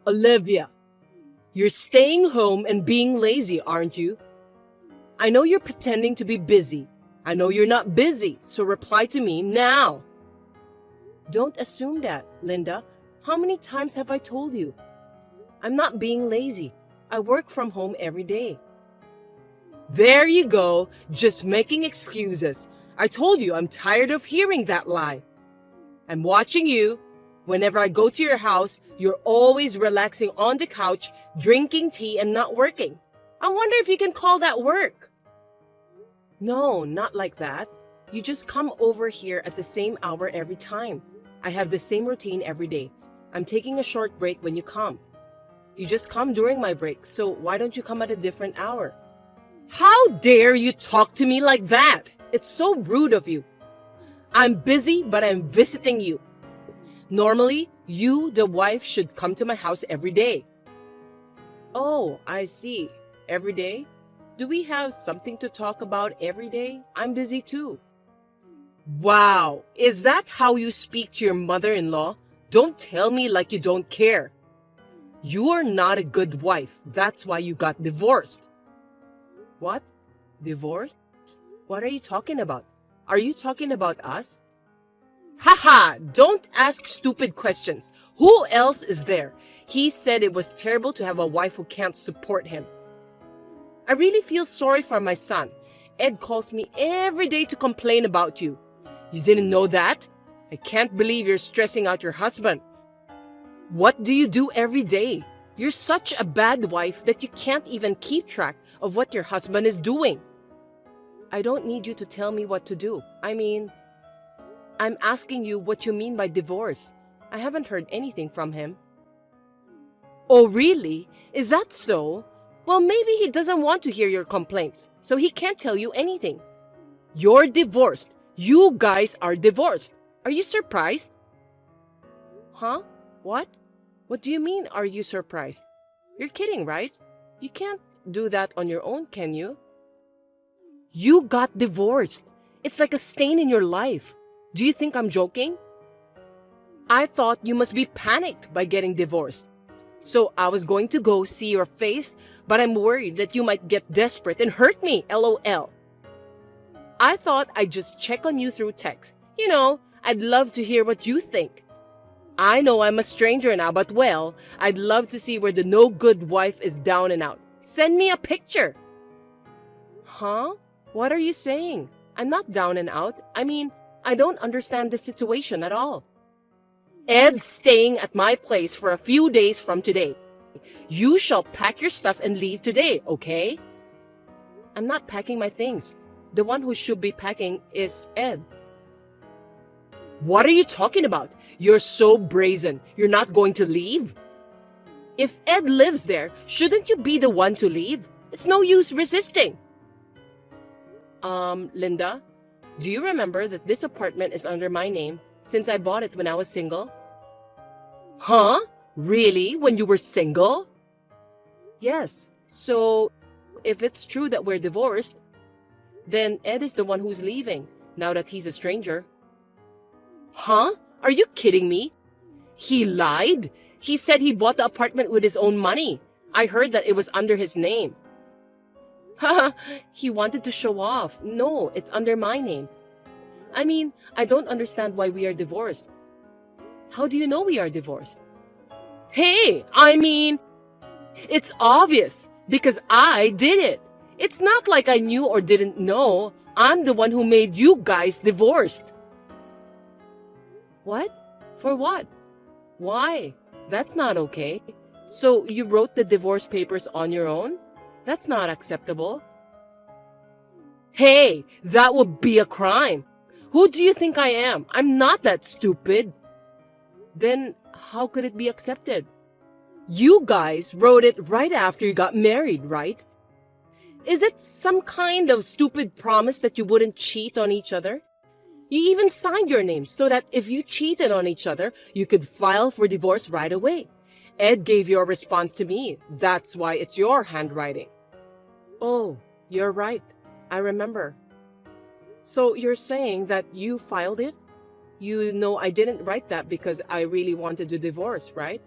Olivia, you're staying home and being lazy, aren't you? I know you're pretending to be busy. I know you're not busy, so reply to me now. Don't assume that, Linda. How many times have I told you? I'm not being lazy. I work from home every day. There you go, just making excuses. I told you I'm tired of hearing that lie. I'm watching you. Whenever I go to your house, you're always relaxing on the couch, drinking tea and not working. I wonder if you can call that work. No, not like that. You just come over here at the same hour every time. I have the same routine every day. I'm taking a short break when you come. You just come during my break, so why don't you come at a different hour? How dare you talk to me like that? It's so rude of you. I'm busy, but I'm visiting you. Normally, you, the wife, should come to my house every day. Oh, I see. Every day? Do we have something to talk about every day? I'm busy too. Wow, is that how you speak to your mother-in-law? Don't tell me like you don't care. You are not a good wife. That's why you got divorced. What? Divorced? What are you talking about? Are you talking about us? Haha, don't ask stupid questions. Who else is there? He said it was terrible to have a wife who can't support him. I really feel sorry for my son. Ed calls me every day to complain about you. You didn't know that? I can't believe you're stressing out your husband. What do you do every day? You're such a bad wife that you can't even keep track of what your husband is doing. I don't need you to tell me what to do. I'm asking you what you mean by divorce. I haven't heard anything from him. Oh, really? Is that so? Well, maybe he doesn't want to hear your complaints, so he can't tell you anything. You're divorced. You guys are divorced. Are you surprised? Huh? What? What do you mean, are you surprised? You're kidding, right? You can't do that on your own, can you? You got divorced. It's like a stain in your life. Do you think I'm joking? I thought you must be panicked by getting divorced. So I was going to go see your face, but I'm worried that you might get desperate and hurt me, LOL. I thought I'd just check on you through text. You know, I'd love to hear what you think. I know I'm a stranger now, but well, I'd love to see where the no-good wife is down and out. Send me a picture. Huh? What are you saying? I'm not down and out. I don't understand the situation at all. Ed's staying at my place for a few days from today. You shall pack your stuff and leave today, okay? I'm not packing my things. The one who should be packing is Ed. What are you talking about? You're so brazen. You're not going to leave? If Ed lives there, shouldn't you be the one to leave? It's no use resisting. Linda, do you remember that this apartment is under my name since I bought it when I was single? Huh? Really? When you were single? Yes. So, if it's true that we're divorced, then Ed is the one who's leaving, now that he's a stranger. Huh? Are you kidding me? He lied? He said he bought the apartment with his own money. I heard that it was under his name. Haha, he wanted to show off. No, it's under my name. I don't understand why we are divorced. How do you know we are divorced? Hey, it's obvious because I did it. It's not like I knew or didn't know. I'm the one who made you guys divorced. What? For what? Why? That's not okay. So you wrote the divorce papers on your own? That's not acceptable. Hey, that would be a crime. Who do you think I am? I'm not that stupid. Then how could it be accepted? You guys wrote it right after you got married, right? Is it some kind of stupid promise that you wouldn't cheat on each other? You even signed your names so that if you cheated on each other, you could file for divorce right away. Ed gave your response to me. That's why it's your handwriting. Oh, you're right. I remember. So you're saying that you filed it? You know I didn't write that because I really wanted to divorce, right?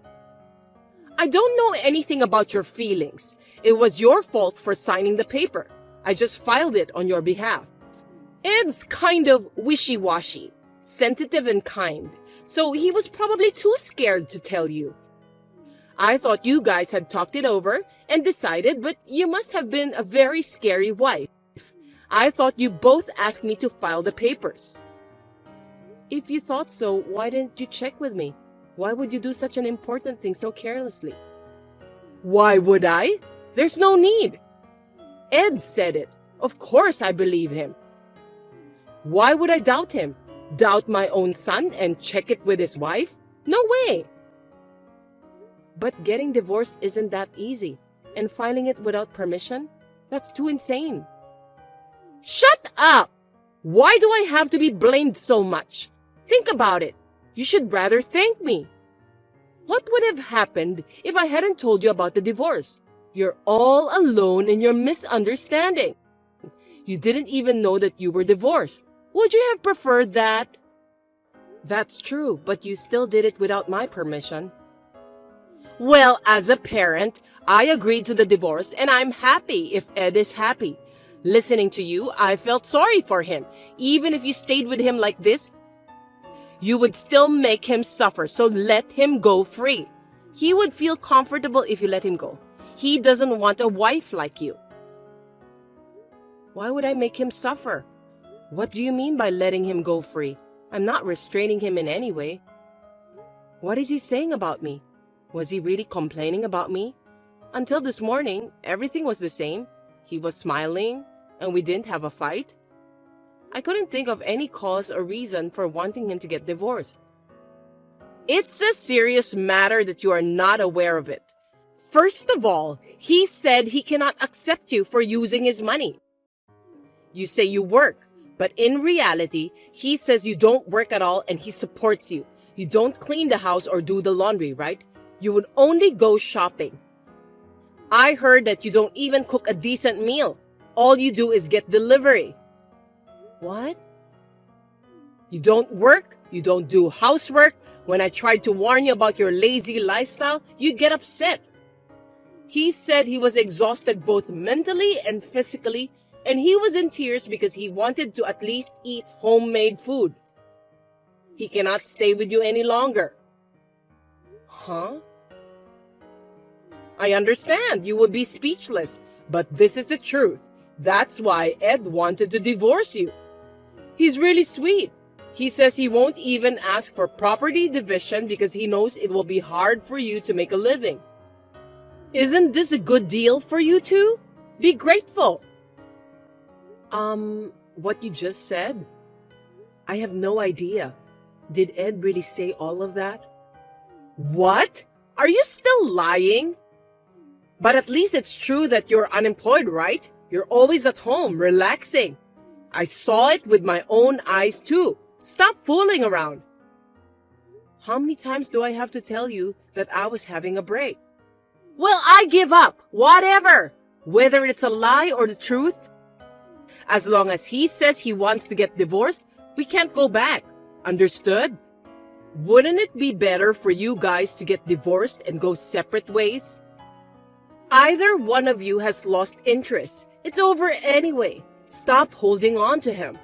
I don't know anything about your feelings. It was your fault for signing the paper. I just filed it on your behalf. Ed's kind of wishy-washy, sensitive and kind, so he was probably too scared to tell you. I thought you guys had talked it over and decided, but you must have been a very scary wife. I thought you both asked me to file the papers. If you thought so, why didn't you check with me? Why would you do such an important thing so carelessly? Why would I? There's no need. Ed said it. Of course I believe him. Why would I doubt him? Doubt my own son and check it with his wife? No way. But getting divorced isn't that easy. And filing it without permission? That's too insane. Shut up! Why do I have to be blamed so much? Think about it. You should rather thank me. What would have happened if I hadn't told you about the divorce? You're all alone in your misunderstanding. You didn't even know that you were divorced. Would you have preferred that? That's true, but you still did it without my permission. Well, as a parent, I agreed to the divorce and I'm happy if Ed is happy. Listening to you, I felt sorry for him. Even if you stayed with him like this, you would still make him suffer, so let him go free. He would feel comfortable if you let him go. He doesn't want a wife like you. Why would I make him suffer? What do you mean by letting him go free? I'm not restraining him in any way. What is he saying about me? Was he really complaining about me? Until this morning, everything was the same. He was smiling, and we didn't have a fight. I couldn't think of any cause or reason for wanting him to get divorced. It's a serious matter that you are not aware of it. First of all, he said he cannot accept you for using his money. You say you work, but in reality, he says you don't work at all and he supports you. You don't clean the house or do the laundry, right? You would only go shopping. I heard that you don't even cook a decent meal. All you do is get delivery. What? You don't work, you don't do housework. When I tried to warn you about your lazy lifestyle, you'd get upset. He said he was exhausted both mentally and physically, and he was in tears because he wanted to at least eat homemade food. He cannot stay with you any longer. Huh? I understand you would be speechless, but this is the truth. That's why Ed wanted to divorce you. He's really sweet. He says he won't even ask for property division because he knows it will be hard for you to make a living. Isn't this a good deal for you two? Be grateful. What you just said? I have no idea. Did Ed really say all of that? What? Are you still lying? But at least it's true that you're unemployed, right? You're always at home, relaxing. I saw it with my own eyes too. Stop fooling around. How many times do I have to tell you that I was having a break? Well, I give up. Whatever. Whether it's a lie or the truth, as long as he says he wants to get divorced, we can't go back. Understood? Wouldn't it be better for you guys to get divorced and go separate ways? Either one of you has lost interest. It's over anyway. Stop holding on to him.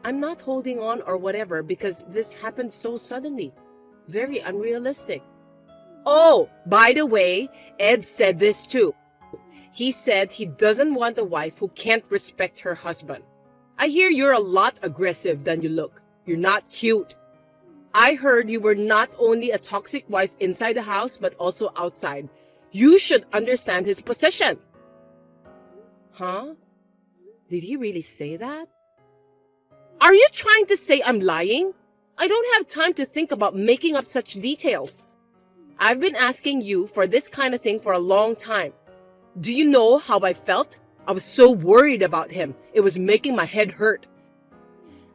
I'm not holding on or whatever because this happened so suddenly. Very unrealistic. Oh, by the way, Ed said this too. He said he doesn't want a wife who can't respect her husband. I hear you're a lot aggressive than you look. You're not cute. I heard you were not only a toxic wife inside the house but also outside. You should understand his position. Huh? Did he really say that? Are you trying to say I'm lying? I don't have time to think about making up such details. I've been asking you for this kind of thing for a long time. Do you know how I felt? I was so worried about him. It was making my head hurt.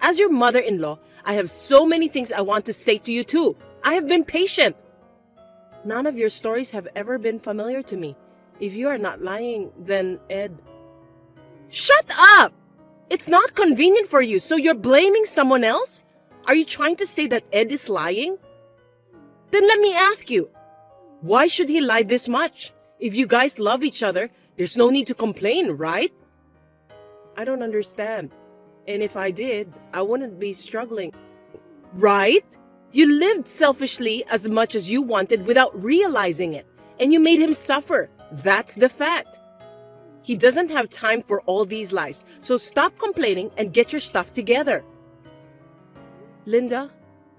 As your mother-in-law, I have so many things I want to say to you too. I have been patient. None of your stories have ever been familiar to me. If you are not lying, then Ed... Shut up! It's not convenient for you, so you're blaming someone else? Are you trying to say that Ed is lying? Then let me ask you, Why should he lie this much? If you guys love each other, there's no need to complain, right? I don't understand. And if I did, I wouldn't be struggling. Right? You lived selfishly as much as you wanted without realizing it, and you made him suffer. That's the fact. He doesn't have time for all these lies, so stop complaining and get your stuff together. Linda,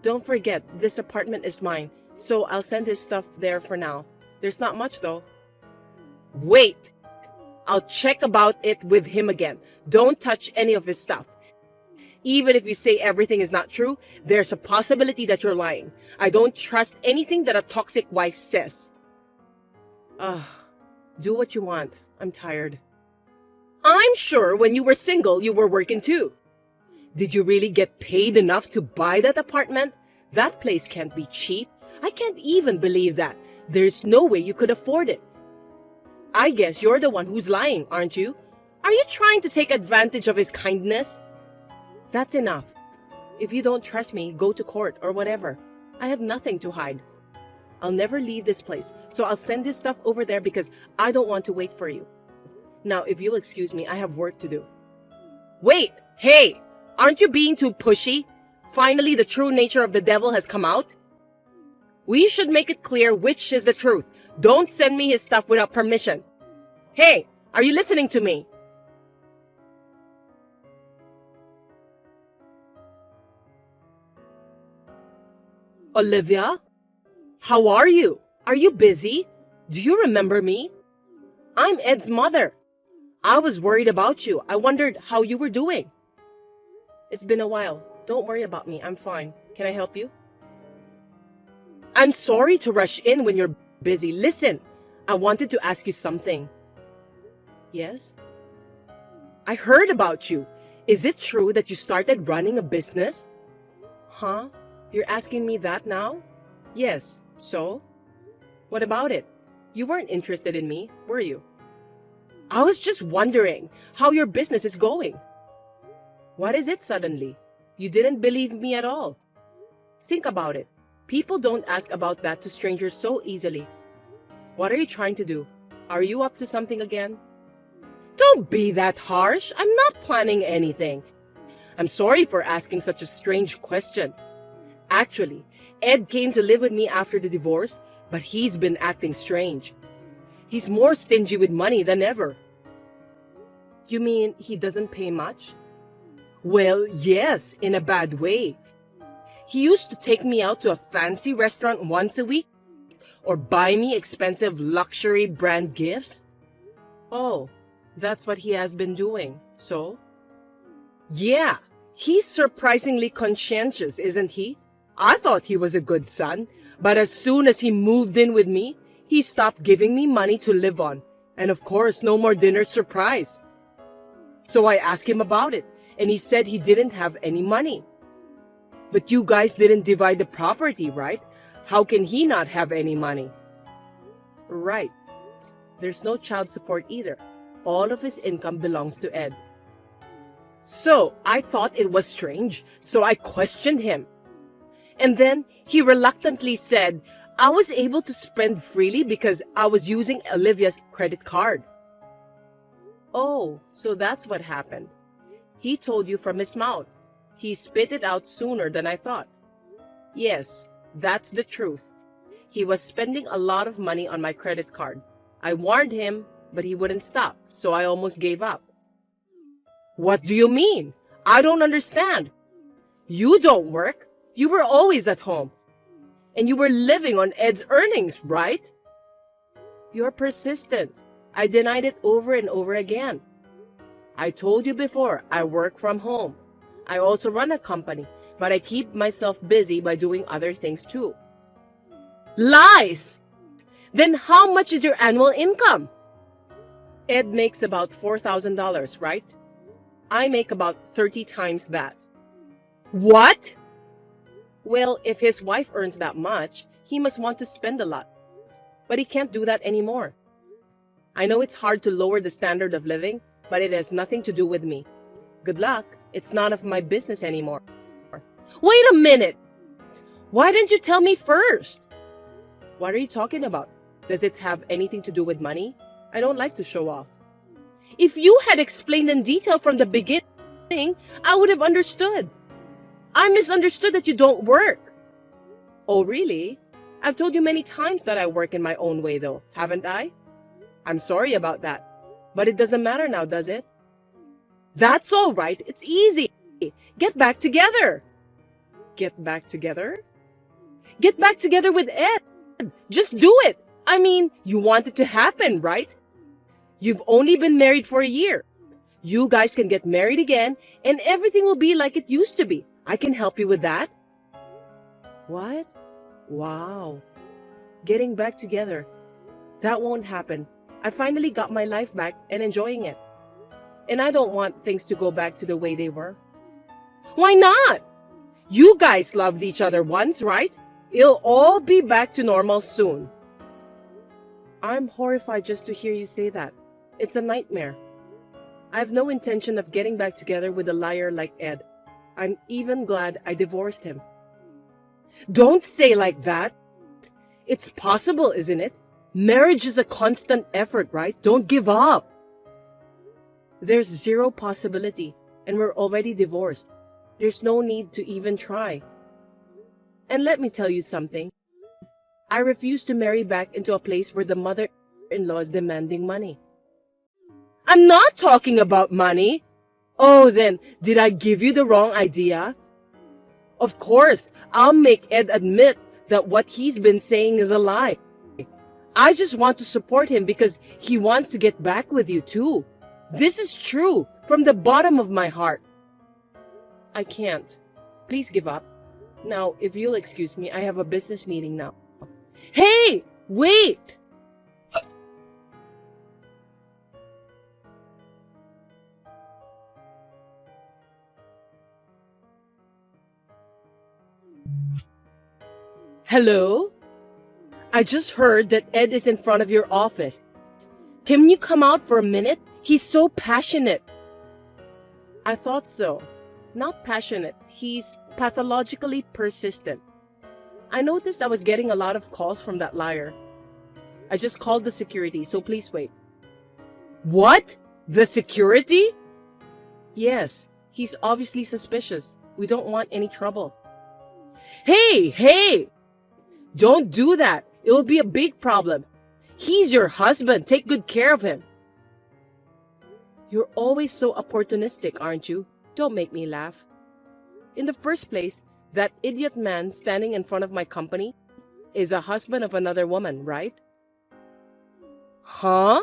don't forget, this apartment is mine, so I'll send his stuff there for now. There's not much though. Wait! I'll check about it with him again. Don't touch any of his stuff. Even if you say everything is not true, there's a possibility that you're lying. I don't trust anything that a toxic wife says. Do what you want. I'm tired. I'm sure when you were single, you were working too. Did you really get paid enough to buy that apartment? That place can't be cheap. I can't even believe that. There's no way you could afford it. I guess you're the one who's lying, aren't you? Are you trying to take advantage of his kindness? That's enough. If you don't trust me, go to court or whatever. I have nothing to hide. I'll never leave this place, so I'll send this stuff over there because I don't want to wait for you. Now, if you'll excuse me, I have work to do. Wait! Hey! Aren't you being too pushy? Finally, the true nature of the devil has come out? We should make it clear which is the truth. Don't send me his stuff without permission. Hey! Are you listening to me? Olivia? How are you? Are you busy? Do you remember me? I'm Ed's mother. I was worried about you. I wondered how you were doing. It's been a while. Don't worry about me. I'm fine. Can I help you? I'm sorry to rush in when you're busy. Listen, I wanted to ask you something. Yes? I heard about you. Is it true that you started running a business? Huh? You're asking me that now? Yes. So? What about it? You weren't interested in me, were you? I was just wondering how your business is going. What is it suddenly? You didn't believe me at all. Think about it. People don't ask about that to strangers so easily. What are you trying to do? Are you up to something again? Don't be that harsh. I'm not planning anything. I'm sorry for asking such a strange question. Actually, Ed came to live with me after the divorce, but he's been acting strange. He's more stingy with money than ever. You mean he doesn't pay much? Well, yes, in a bad way. He used to take me out to a fancy restaurant once a week or buy me expensive luxury brand gifts. Oh, that's what he has been doing, so? Yeah, he's surprisingly conscientious, isn't he? I thought he was a good son, but as soon as he moved in with me, he stopped giving me money to live on. And of course, no more dinner surprise. So I asked him about it, and he said he didn't have any money. But you guys didn't divide the property, right? How can he not have any money? Right. There's no child support either. All of his income belongs to Ed. So I thought it was strange, so I questioned him. And then he reluctantly said, I was able to spend freely because I was using Olivia's credit card. Oh, so that's what happened. He told you from his mouth. He spit it out sooner than I thought. Yes, that's the truth. He was spending a lot of money on my credit card. I warned him, but he wouldn't stop, so I almost gave up. What do you mean? I don't understand. You don't work. You were always at home. And you were living on Ed's earnings, right? You're persistent. I denied it over and over again. I told you before, I work from home. I also run a company, but I keep myself busy by doing other things too. Lies! Then how much is your annual income? Ed makes about $4,000, right? I make about 30 times that. What? Well, if his wife earns that much, he must want to spend a lot. But he can't do that anymore. I know it's hard to lower the standard of living, but it has nothing to do with me. Good luck. It's none of my business anymore. Wait a minute! Why didn't you tell me first? What are you talking about? Does it have anything to do with money? I don't like to show off. If you had explained in detail from the beginning, I would have understood. I misunderstood that you don't work. Oh, really? I've told you many times that I work in my own way, though, haven't I? I'm sorry about that. But it doesn't matter now, does it? That's all right. It's easy. Get back together. Get back together? Get back together with Ed. Just do it. I mean, you want it to happen, right? You've only been married for a year. You guys can get married again and everything will be like it used to be. I can help you with that. What? Wow. Getting back together. That won't happen. I finally got my life back and enjoying it. And I don't want things to go back to the way they were. Why not? You guys loved each other once, right? It'll all be back to normal soon. I'm horrified just to hear you say that. It's a nightmare. I have no intention of getting back together with a liar like Ed. I'm even glad I divorced him. Don't say like that. It's possible, isn't it? Marriage is a constant effort, right? Don't give up. There's zero possibility, and we're already divorced. There's no need to even try. And let me tell you something. I refuse to marry back into a place where the mother-in-law is demanding money. I'm not talking about money. Oh, then, did I give you the wrong idea? Of course, I'll make Ed admit that what he's been saying is a lie. I just want to support him because he wants to get back with you too. This is true from the bottom of my heart. I can't. Please give up. Now, if you'll excuse me, I have a business meeting now. Hey, wait! Hello? I just heard that Ed is in front of your office. Can you come out for a minute? He's so passionate. I thought so. Not passionate. He's pathologically persistent. I noticed I was getting a lot of calls from that liar. I just called the security, so please wait. What? The security? Yes, he's obviously suspicious. We don't want any trouble. Hey! Don't do that. It will be a big problem. He's your husband. Take good care of him. You're always so opportunistic, aren't you? Don't make me laugh. In the first place, that idiot man standing in front of my company is a husband of another woman, right? Huh?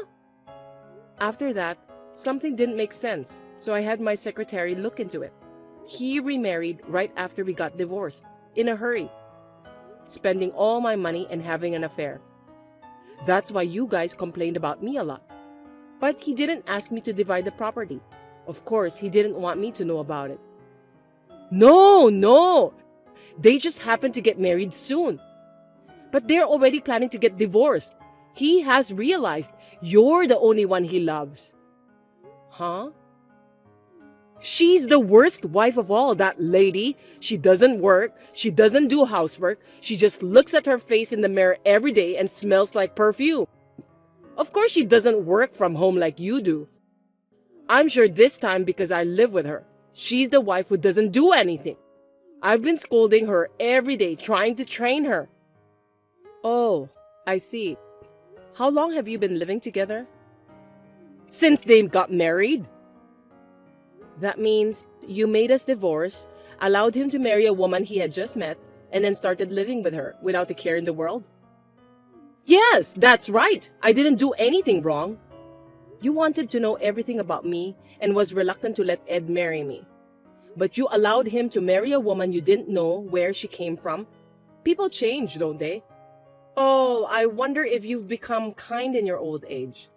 After that, something didn't make sense, so I had my secretary look into it. He remarried right after we got divorced, in a hurry, spending all my money and having an affair. That's why you guys complained about me a lot. But he didn't ask me to divide the property. Of course, he didn't want me to know about it. No! They just happened to get married soon. But they're already planning to get divorced. He has realized you're the only one he loves. Huh? She's the worst wife of all, that lady. She doesn't work. She doesn't do housework. She just looks at her face in the mirror every day and smells like perfume. Of course, she doesn't work from home like you do. I'm sure this time because I live with her. She's the wife who doesn't do anything. I've been scolding her every day, trying to train her. Oh, I see. How long have you been living together? Since they got married. That means you made us divorce, allowed him to marry a woman he had just met, and then started living with her without a care in the world? Yes, that's right. I didn't do anything wrong. You wanted to know everything about me and was reluctant to let Ed marry me. But you allowed him to marry a woman you didn't know where she came from. People change, don't they? Oh, I wonder if you've become kind in your old age.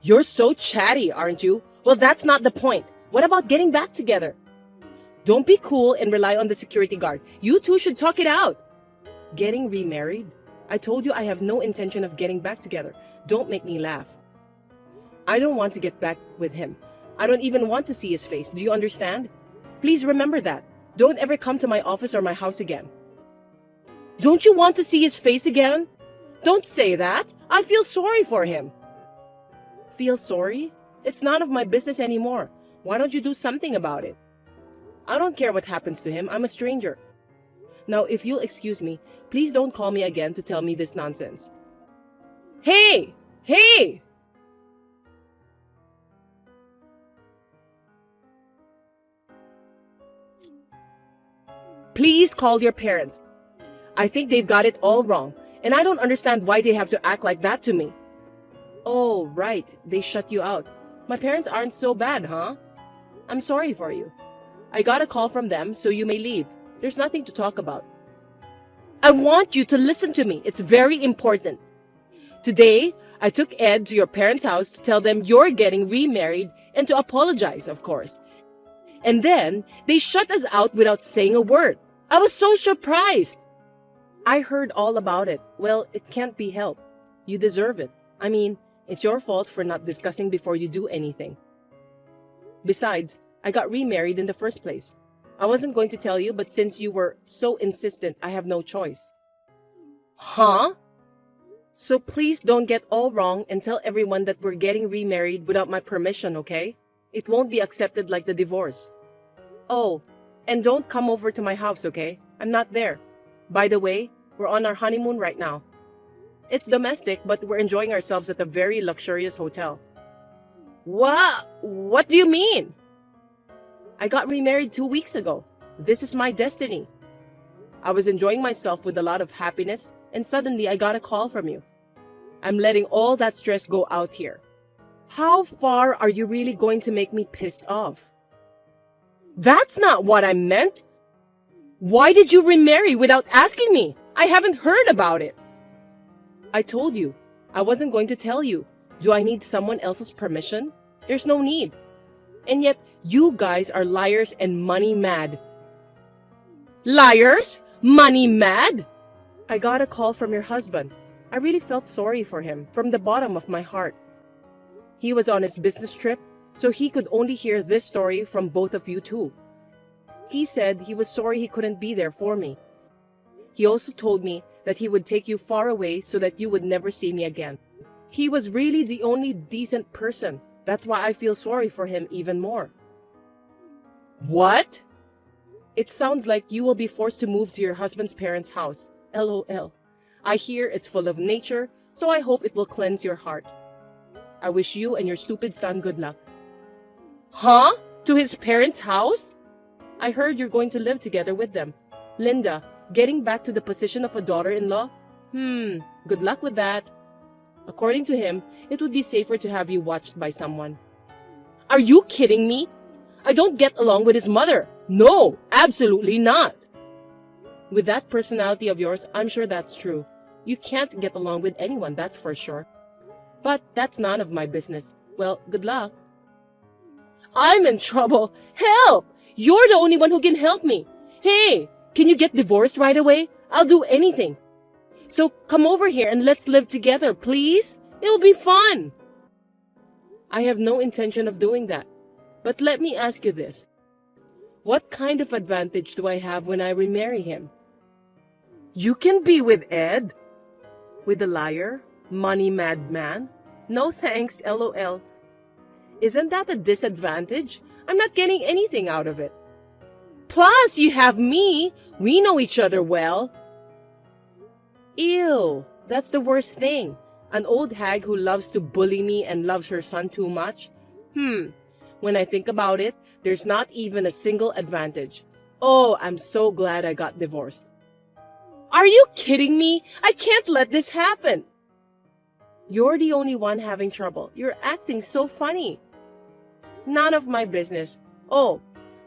You're so chatty, aren't you? Well, that's not the point. What about getting back together? Don't be cool and rely on the security guard. You two should talk it out. Getting remarried? I told you I have no intention of getting back together. Don't make me laugh. I don't want to get back with him. I don't even want to see his face. Do you understand? Please remember that. Don't ever come to my office or my house again. Don't you want to see his face again? Don't say that. I feel sorry for him. Feel sorry? It's none of my business anymore. Why don't you do something about it? I don't care what happens to him. I'm a stranger. Now, if you'll excuse me, please don't call me again to tell me this nonsense. Hey! Hey! Please call your parents. I think they've got it all wrong, and I don't understand why they have to act like that to me. Oh, right. They shut you out. My parents aren't so bad, huh? I'm sorry for you. I got a call from them, so you may leave. There's nothing to talk about. I want you to listen to me. It's very important. Today, I took Ed to your parents' house to tell them you're getting remarried and to apologize, of course. And then, they shut us out without saying a word. I was so surprised. I heard all about it. Well, it can't be helped. You deserve it. I mean, it's your fault for not discussing before you do anything. Besides, I got remarried in the first place. I wasn't going to tell you, but since you were so insistent, I have no choice. Huh? So please don't get all wrong and tell everyone that we're getting remarried without my permission, okay? It won't be accepted like the divorce. Oh, and don't come over to my house, okay? I'm not there. By the way, we're on our honeymoon right now. It's domestic, but we're enjoying ourselves at a very luxurious hotel. What do you mean? I got remarried 2 weeks ago. This is my destiny. I was enjoying myself with a lot of happiness, and suddenly I got a call from you. I'm letting all that stress go out here. How far are you really going to make me pissed off? That's not what I meant. Why did you remarry without asking me? I haven't heard about it. I told you. I wasn't going to tell you. Do I need someone else's permission? There's no need. And yet, you guys are liars and money mad. Liars? Money mad? I got a call from your husband. I really felt sorry for him from the bottom of my heart. He was on his business trip, so he could only hear this story from both of you two. He said he was sorry he couldn't be there for me. He also told me that he would take you far away so that you would never see me again. He was really the only decent person. That's why I feel sorry for him even more. What? It sounds like you will be forced to move to your husband's parents' house. LOL. I hear it's full of nature, so I hope it will cleanse your heart. I wish you and your stupid son good luck. Huh? To his parents' house? I heard you're going to live together with them. Linda, getting back to the position of a daughter-in-law? Good luck with that. According to him, it would be safer to have you watched by someone. Are you kidding me? I don't get along with his mother. No, absolutely not. With that personality of yours, I'm sure that's true. You can't get along with anyone, that's for sure. But that's none of my business. Well, good luck. I'm in trouble. Help! You're the only one who can help me. Hey, can you get divorced right away? I'll do anything. So come over here and let's live together, please. It'll be fun. I have no intention of doing that. But let me ask you this. What kind of advantage do I have when I remarry him? You can be with Ed? With the liar? Money mad man? No thanks, LOL. Isn't that a disadvantage? I'm not getting anything out of it. Plus, you have me. We know each other well. Ew, that's the worst thing. An old hag who loves to bully me and loves her son too much. When I think about it, there's not even a single advantage. Oh, I'm so glad I got divorced. Are you kidding me? I can't let this happen. You're the only one having trouble. You're acting so funny. None of my business. Oh,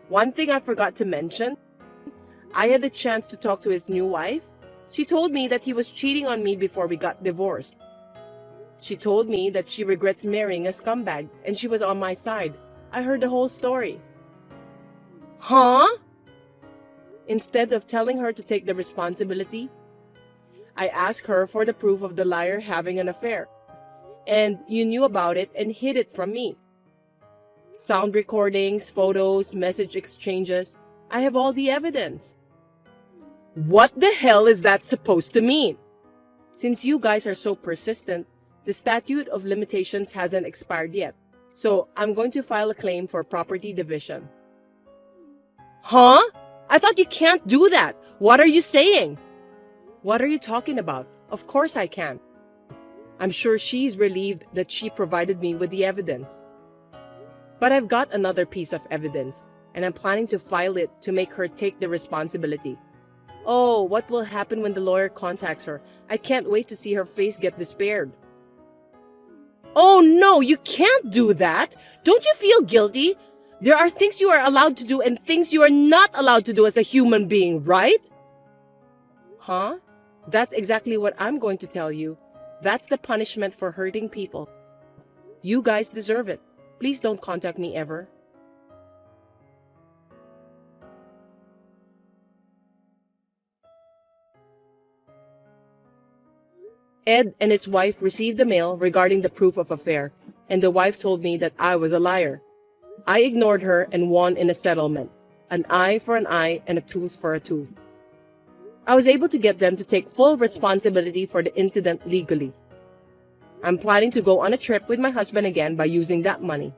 one thing I forgot to mention. I had the chance to talk to his new wife. She told me that he was cheating on me before we got divorced. She told me that she regrets marrying a scumbag and she was on my side. I heard the whole story. Huh? Instead of telling her to take the responsibility, I asked her for the proof of the liar having an affair. And you knew about it and hid it from me. Sound recordings, photos, message exchanges. I have all the evidence. What the hell is that supposed to mean? Since you guys are so persistent, the statute of limitations hasn't expired yet, so I'm going to file a claim for property division. Huh? I thought you can't do that. What are you saying? What are you talking about? Of course I can. I'm sure she's relieved that she provided me with the evidence. But I've got another piece of evidence, and I'm planning to file it to make her take the responsibility. Oh, what will happen when the lawyer contacts her? I can't wait to see her face get despaired. Oh no, you can't do that! Don't you feel guilty? There are things you are allowed to do and things you are not allowed to do as a human being, right? Huh? That's exactly what I'm going to tell you. That's the punishment for hurting people. You guys deserve it. Please don't contact me ever. Ed and his wife received the mail regarding the proof of affair, and the wife told me that I was a liar. I ignored her and won in a settlement, an eye for an eye and a tooth for a tooth. I was able to get them to take full responsibility for the incident legally. I'm planning to go on a trip with my husband again by using that money.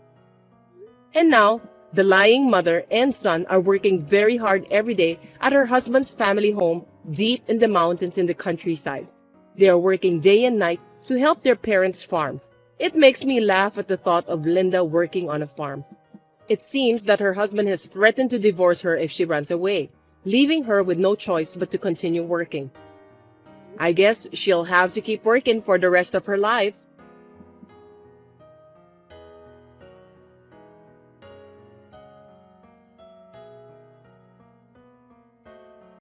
And now, the lying mother and son are working very hard every day at her husband's family home deep in the mountains in the countryside. They are working day and night to help their parents farm. It makes me laugh at the thought of Linda working on a farm. It seems that her husband has threatened to divorce her if she runs away, leaving her with no choice but to continue working. I guess she'll have to keep working for the rest of her life.